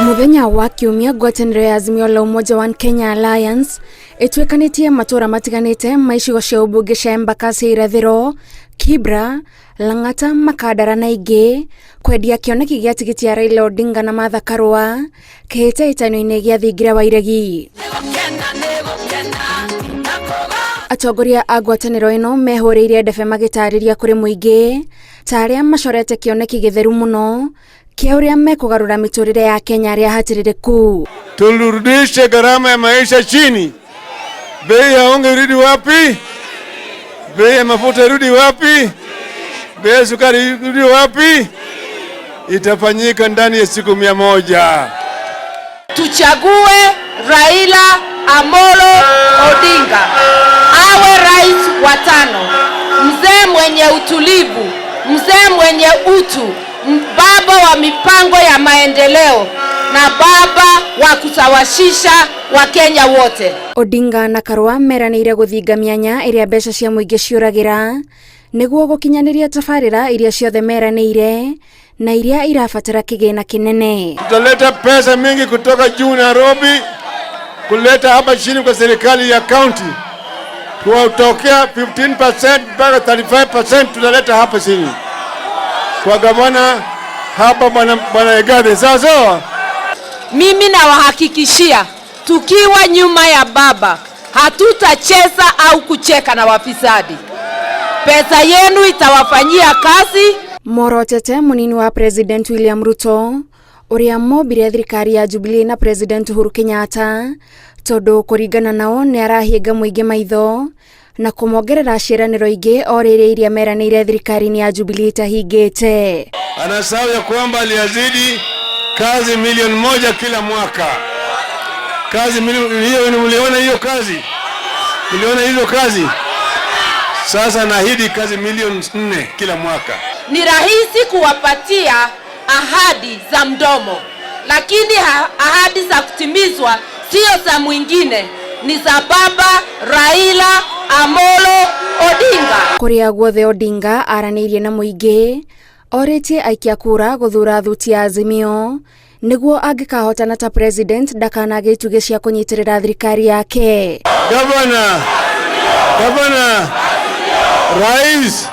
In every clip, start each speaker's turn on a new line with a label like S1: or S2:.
S1: Muthenya wa kiumia ngwatanĩro ya Azimio la Umoja wa Kenya Alliance ĩtwĩkanĩtie matura matiganĩte ma icigo cia ũmbunge cia Embakasi irathĩro, Kibra, Lang'ata, Makadara na ingĩ kwendia kĩoneki gĩa tigiti ya Raila Odinga na Martha Karua kĩhĩtahĩtano-inĩ gĩa thingira wa iregi. Atongoria a ngwatanĩro ĩno mehũrĩire ndebe magĩtarĩria kũrĩ mũingĩ ta arĩa macorete kĩoneki gĩtheru mũno kia uria mekugarura miturire ya Kenya arĩa hatiririku.
S2: Turudishe gharama ya maisha chini. Bei ya unga irudi wapi? Bei ya mafuta irudi wapi? Bei ya sukari irudi wapi? Itafanyika ndani ya siku 100.
S3: Tuchague Raila Amolo Odinga awe rais wa 5, mzee mwenye utulivu, mzee mwenye utu, baba wa mipango ya maendeleo na baba wa kusawasisha Wakenya wote.
S1: Odinga na Karua meranĩire gũthinga mĩanya ĩrĩa mbeca cia mũingĩ ciũragĩra nĩguo gũkinyanĩria tabarĩra iria ciothe meranĩire na iria irabatara kĩgĩna kĩnene.
S2: Tutaleta pesa mingi kutoka juu Nairobi kuleta hapa chini kwa serikali ya county. Tuwatokea 15% mpaka 35% tutaleta hapa chini kwa gavana hapa bwana Egade. Sawa.
S3: Mimi nawahakikishia tukiwa nyuma ya baba hatutacheza au kucheka na wafisadi. Pesa yenu itawafanyia kazi.
S1: Morotete munini wa President William Ruto uria mobire thirikari ya Jubilee na President Uhuru Kenyatta tondu kuringana nao ni arahienga muingi maitho na kumongerera ciĩranĩro ingĩ o rĩrĩa iria meranĩire thirikari ya Jubilee tahingĩte.
S2: Anasahau ya kwamba aliazidi kazi 1,000,000 kila mwaka. Kazi hiyo mliona hiyo kazi? Mliona hizo kazi? Sasa naahidi kazi 4,000,000 kila mwaka.
S3: Ni rahisi kuwapatia ahadi za mdomo, lakini ahadi za kutimizwa sio za mwingine, ni za baba Raila Amolo Odinga.
S1: Kuria guothe Odinga aranĩirie na mũingĩ orĩtie aikia kura gũthura thuti ya Azimio nĩguo angĩkahotana ta president ndakanage itugĩ cia kũnyitĩrĩra thirikari yake.
S2: Gavana Rais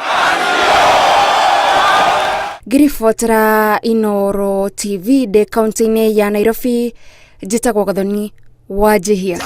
S1: Ngiribotera Inooro TV de kaunti-inĩ ya Nairobi, njĩtagwo Gathoni Wanjihia.